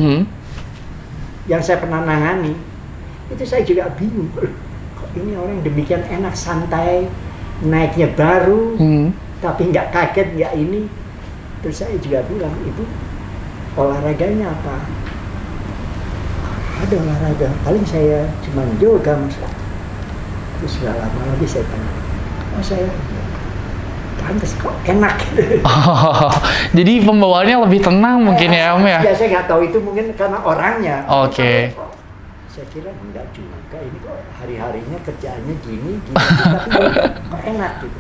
yang saya pernah nangani, itu saya juga bingung, kok ini orang demikian enak, santai, naiknya baru, tapi nggak kaget, nggak ini. Terus saya juga bilang, ibu olahraganya apa? Ada olahraga, paling saya cuma yoga mas. Terus nggak lama lagi saya tanya, saya pantes kok enak gitu. Jadi pembawaannya lebih tenang mungkin ya Om ya? Ya saya nggak tahu, itu mungkin karena orangnya. Saya kira enggak juga, ini kok hari-harinya kerjaannya gini tapi kok enak gitu.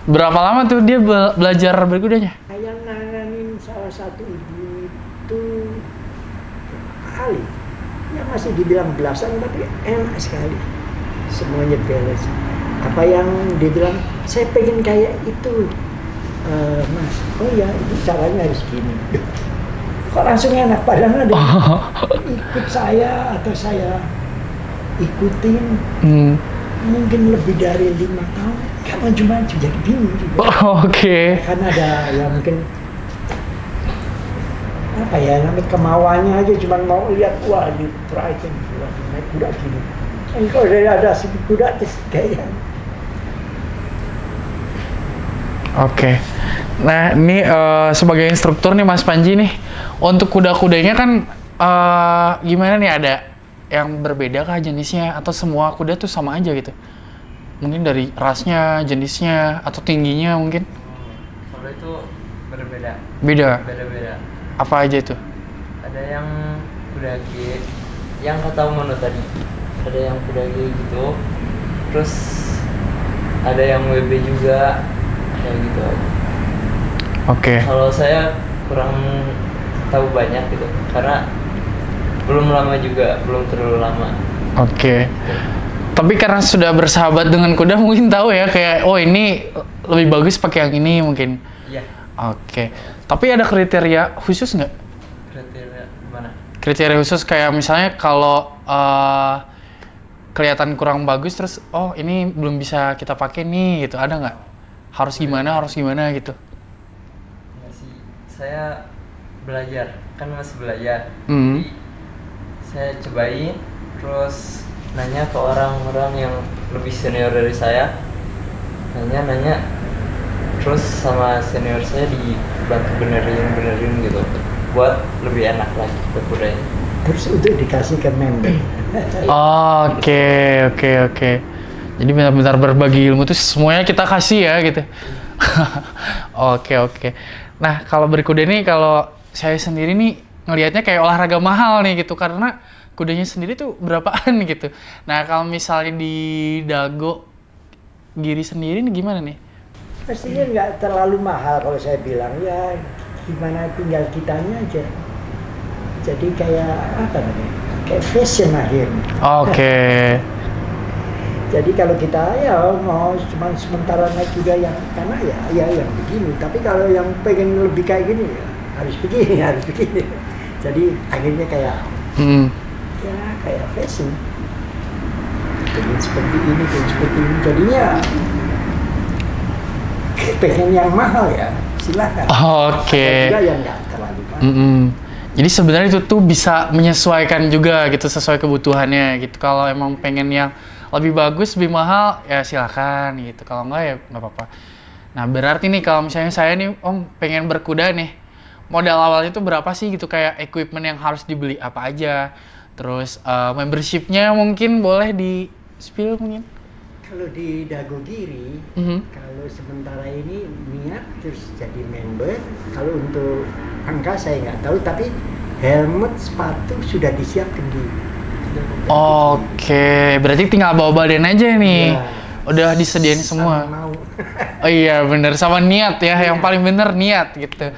Berapa lama tuh dia belajar berkudanya? Saya nanganin salah satu ibu itu kali, ya masih dibilang belasan tapi enak sekali, semuanya beres. apa yang dia bilang, saya pengen kayak itu, Mas. Oh ya, itu caranya harus gini. Kok langsung enak, padahal ada ikut saya atau saya ikutin mungkin lebih dari 5 tahun, gak maju-maju, jadi bingung juga. Oke. Kan ada yang mungkin apa ya, namanya kemauannya aja, cuma mau lihat, wah di terakhir naik kuda gini. Kalau ada sedikit kuda terus kayak. Oke. Nah, ini sebagai instruktur nih Mas Panji nih, untuk kuda-kudanya kan gimana nih, ada yang berbeda kah jenisnya atau semua kuda tuh sama aja gitu? Mungkin dari rasnya, jenisnya, atau tingginya mungkin? Kalau itu berbeda. Beda? Beda-beda. Apa aja itu? Ada yang kuda G, yang kata Mono tadi. Ada yang kuda G gitu. Terus ada yang WB juga, kayak gitu aja. Oke. Kalau saya kurang tahu banyak gitu, karena belum lama juga, belum terlalu lama. Oke. Tapi karena sudah bersahabat dengan kuda mungkin tahu ya, kayak oh ini lebih bagus pakai yang ini mungkin. Iya. Oke. Tapi ada kriteria khusus nggak? Kriteria mana? Kriteria khusus kayak misalnya kalau kelihatan kurang bagus terus oh ini belum bisa kita pakai nih gitu, ada nggak? Harus gimana gitu? Nggak sih, saya belajar, kan masih belajar. Hmm. Jadi saya cobain, terus nanya ke orang-orang yang lebih senior dari saya, nanya, terus sama senior saya dibantu benerin gitu, buat lebih enak lagi berkudanya. Terus untuk dikasih ke member. Oke. Jadi benar-benar berbagi ilmu tuh semuanya kita kasih ya gitu. Oke. Nah, kalau berkuda nih, kalau saya sendiri nih ngelihatnya kayak olahraga mahal nih gitu, karena kudanya sendiri tuh berapaan gitu. Nah, kalau misalnya di Dago Giri sendiri nih gimana nih? Pastinya nggak terlalu mahal kalau saya bilang, ya gimana tinggal kitanya aja. Jadi kayak apa namanya? Kayak fashion akhirnya. Oke. Jadi kalau kita ya mau cuma sementara naik kuda yang karena ya yang begini. Tapi kalau yang pengen lebih kayak gini ya harus begini. Jadi akhirnya kayak ya kayak fashion. Pengen seperti ini. Jadinya pengen yang mahal ya silakan. Oke. Ada juga yang nggak terlalu mahal. Jadi sebenarnya itu tuh bisa menyesuaikan juga gitu sesuai kebutuhannya gitu. Kalau emang pengen yang lebih bagus, lebih mahal, ya silakan gitu. Kalau enggak ya nggak apa-apa. Nah, berarti nih kalau misalnya saya nih Om pengen berkuda nih, modal awalnya tuh berapa sih gitu, kayak equipment yang harus dibeli apa aja. Terus membershipnya mungkin boleh di spill mungkin. Kalau di Dago Giri, kalau sementara ini niat terus jadi member. Kalau untuk angka saya nggak tahu, tapi helmet, sepatu sudah disiapkan di. Oke, berarti tinggal bawa badan aja nih. Ya, Udah disediain semua. mau. Oh iya bener, sama niat ya, yang paling bener niat gitu.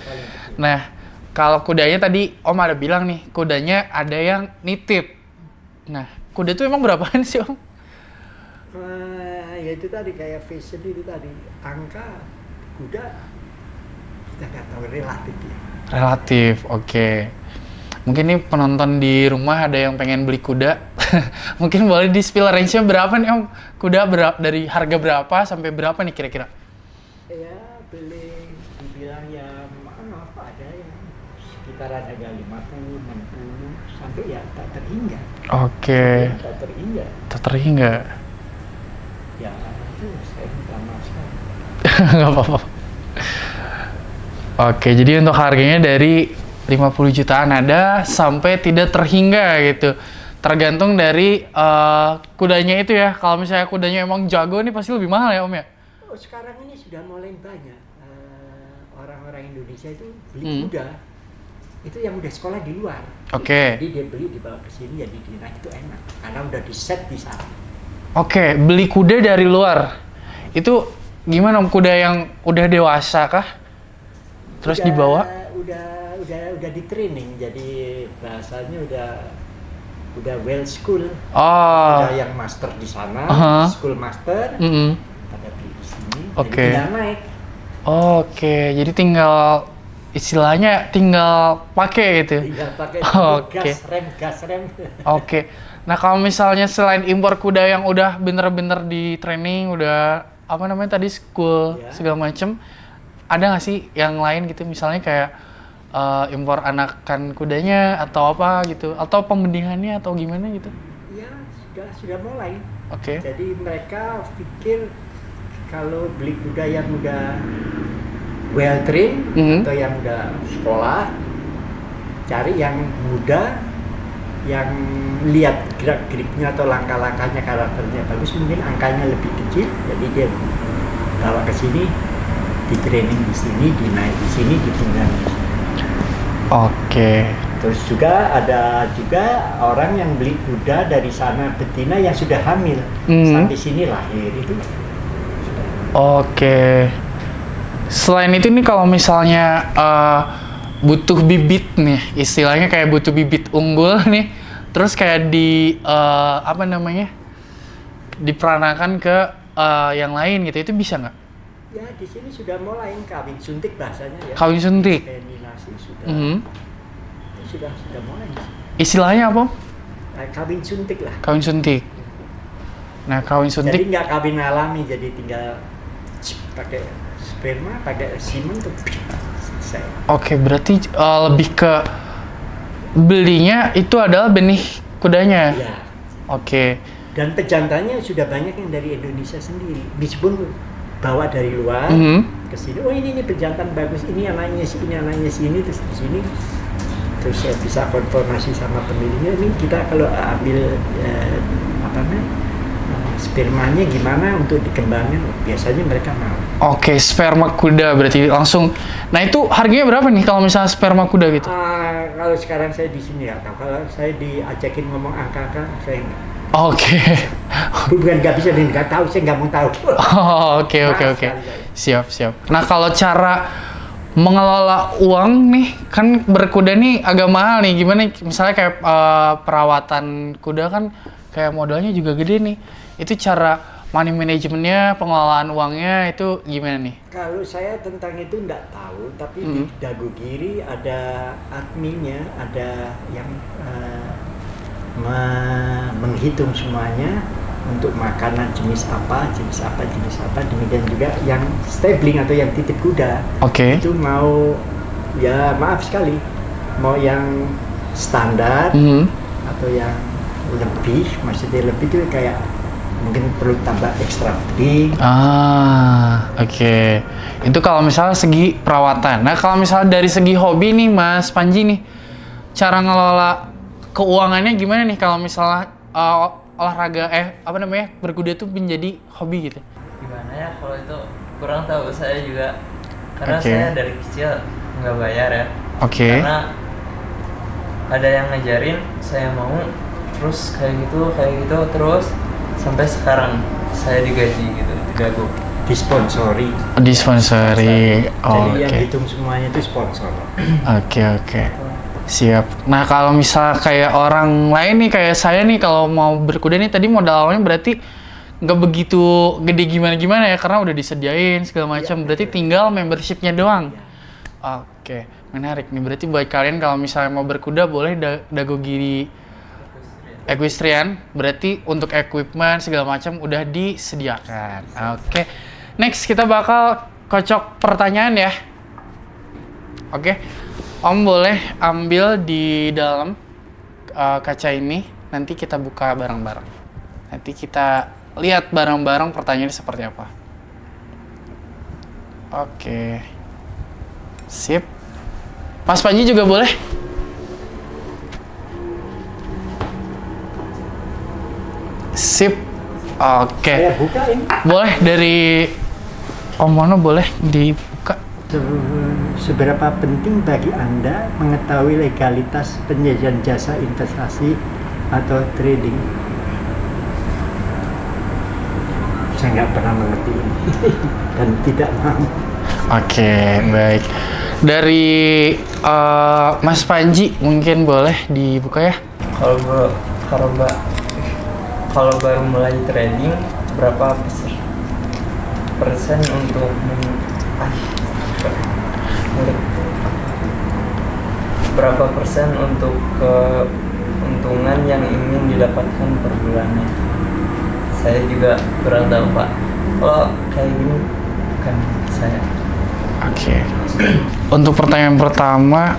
Nah, kalau kudanya tadi Om ada bilang nih, kudanya ada yang nitip. Nah, kuda tuh emang berapaan sih Om? Ya itu tadi kayak fashion itu tadi, angka kuda kita nggak tahu, relatif ya. Relatif, oke. Mungkin nih penonton di rumah ada yang pengen beli kuda. Mungkin boleh di spill range-nya berapa nih Om? Kuda dari harga berapa sampai berapa nih kira-kira? Ya beli dibilang ya maaf ada yang sekitaran harga 50, 60 sampai ya tak terhingga. Oke. Tak terhingga. Tak terhingga. Ya itu saya minta maaf sekali. Nggak apa-apa. Oke, jadi untuk harganya dari 50 jutaan ada sampai tidak terhingga gitu. Tergantung dari kudanya itu ya. Kalau misalnya kudanya emang jago nih pasti lebih mahal ya Om ya? Oh, sekarang ini sudah mulai banyak orang-orang Indonesia itu beli kuda. Itu yang udah sekolah di luar. Oke. Jadi dia beli dibawa ke sini, jadi naik itu enak. Karena udah di set di sana. Oke, beli kuda dari luar. Itu gimana Om, kuda yang udah dewasa kah? Terus dibawa? Udah di training, jadi bahasanya udah udah well school, Oh. ada yang master di sana, Aha. school master, Mm-mm. pada beli di sini, Oke. jadi tinggal naik. Oke, jadi tinggal istilahnya tinggal pakai gitu. Tinggal pakai Oke. gas rem. Oke. Nah, kalau misalnya selain impor kuda yang udah bener-bener di training, udah apa namanya tadi school Ya. segala macem, ada nggak sih yang lain gitu? Misalnya kayak impor anakan kudanya atau apa gitu, atau pembendingannya atau gimana gitu? Ya sudah mulai. Oke. Jadi mereka pikir kalau beli kuda yang udah well trained Mhm. atau yang udah sekolah, cari yang muda, yang lihat gerak-geriknya atau langkah-langkahnya, karakternya bagus, mungkin angkanya lebih kecil, jadi dia bawa ke sini, di training di sini, dinaik di sini, ditinggal di sini. Oke. Terus juga ada juga orang yang beli kuda dari sana betina yang sudah hamil, sampai sini lahir itu. Oke. Selain itu nih kalau misalnya butuh bibit nih, istilahnya kayak butuh bibit unggul nih, terus kayak di apa namanya, diperanakan ke yang lain gitu, itu bisa nggak? Ya di sini sudah mulai kawin suntik bahasanya ya. Kawin suntik. Inseminasi sudah, Mhm. sudah mulai. Istilahnya apa? Kawin suntik lah. Kawin suntik. Nah, kawin Jadi suntik. nggak kawin alami, jadi tinggal pakai sperma, pakai semen tuh selesai. Oke, berarti lebih ke belinya itu adalah benih kudanya. Ya. Oke. Dan pejantannya sudah banyak yang dari Indonesia sendiri. Meskipun bawa dari luar ke sini, oh ini pejantan bagus, ini anaknya sini, terus di sini. Terus saya bisa konfirmasi sama pemiliknya, ini kita kalau ambil apa namanya, spermanya gimana untuk dikembangin, biasanya mereka mau. Oke, sperma kuda berarti langsung. Nah, itu harganya berapa nih kalau misalnya sperma kuda gitu? Kalau sekarang saya di sini nggak tahu, kalau saya diajakin ngomong angka-angka, saya nggak. Oke. Bukan nggak bisa, nggak tahu, saya nggak mau tahu. Oh, oke. Siap. Nah, kalau cara mengelola uang nih, kan berkuda nih agak mahal nih. Gimana misalnya kayak perawatan kuda kan kayak modalnya juga gede nih. Itu cara money manajemennya, pengelolaan uangnya itu gimana nih? Kalau saya tentang itu nggak tahu, tapi di dagu kiri ada adminnya, ada yang menghitung semuanya untuk makanan jenis apa, demikian juga yang stabling atau yang titip kuda. Oke. Itu mau, ya maaf sekali, mau yang standar atau yang lebih, maksudnya lebih itu kayak mungkin perlu tambah extra feeding. Oke. Itu kalau misalnya segi perawatan. Nah, kalau misalnya dari segi hobi nih Mas Panji nih, cara ngelola keuangannya gimana nih kalau misalnya olahraga berkuda tuh menjadi hobi gitu? Gimana ya kalau itu kurang tahu saya juga, karena Oke. saya dari kecil nggak bayar ya. Oke. Karena ada yang ngajarin, saya mau terus kayak gitu terus sampai sekarang saya digaji gitu, digagu. Disponsori. Disponsori. Jadi yang Oke. hitung semuanya itu sponsor. Oke. Siap. Nah, kalau misal kayak orang lain nih, kayak saya nih, kalau mau berkuda nih, tadi modal awalnya berarti nggak begitu gede gimana ya, karena udah disediain segala macam. Berarti tinggal membershipnya doang. Oke, menarik nih. Berarti buat kalian kalau misalnya mau berkuda, boleh Dago Giri Equestrian. Berarti untuk equipment segala macam udah disediakan. Oke. Next, kita bakal kocok pertanyaan ya. Oke. Om boleh ambil di dalam kaca ini, nanti kita buka bareng-bareng. Nanti kita lihat bareng-bareng pertanyaannya seperti apa. Oke. Sip. Mas Panji juga boleh? Sip. Oke. Saya buka ini. Boleh dari Om Mono boleh dibuka. Seberapa penting bagi Anda mengetahui legalitas penyajian jasa investasi atau trading? Saya nggak pernah mengerti ini dan tidak mau. Oke, baik. Dari Mas Panji mungkin boleh dibuka ya? kalau baru mulai trading berapa persen untuk berapa persen untuk keuntungan yang ingin didapatkan per bulannya? Saya juga kurang tahu Pak. Kalau kayak gini kan saya. Oke. Untuk pertanyaan pertama,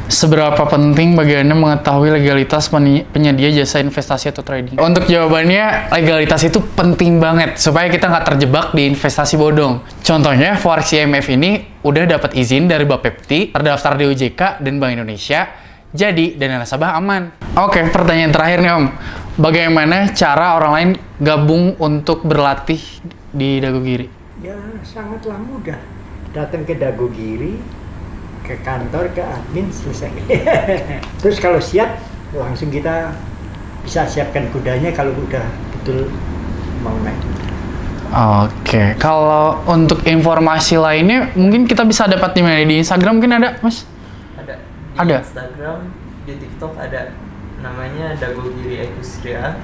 seberapa penting bagi Anda mengetahui legalitas penyedia jasa investasi atau trading? Untuk jawabannya, legalitas itu penting banget supaya kita nggak terjebak di investasi bodong. Contohnya, Forex IMF ini udah dapat izin dari Bapepti, terdaftar di OJK dan Bank Indonesia, jadi dana nasabah aman. Oke, pertanyaan terakhir nih Om. Bagaimana cara orang lain gabung untuk berlatih di Dago Giri? Ya sangatlah mudah. Datang ke Dago Giri, ke kantor, ke admin, selesai. Terus kalau siap, langsung kita bisa siapkan kudanya kalau udah betul mau naik. Oke, kalau untuk informasi lainnya mungkin kita bisa dapat di mana? Di Instagram mungkin ada, Mas? Ada. Ada? Instagram, di TikTok ada. Namanya Dago Giri Equestria.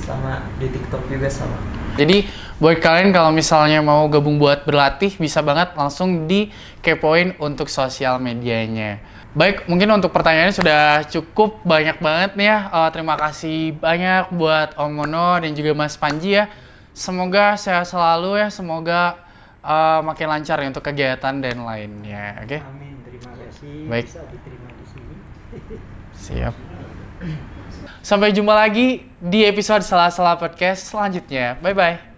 Sama di TikTok juga sama. Jadi buat kalian kalau misalnya mau gabung buat berlatih, bisa banget langsung dikepoin untuk sosial medianya. Baik, mungkin untuk pertanyaannya sudah cukup banyak banget nih ya. Terima kasih banyak buat Om Mono dan juga Mas Panji ya. Semoga sehat selalu ya, semoga makin lancar ya untuk kegiatan dan lainnya. Oke? Amin, terima kasih. Baik. Bisa diterima di sini. Siap. Sampai jumpa lagi di episode Sela-Sela Podcast selanjutnya. Bye-bye.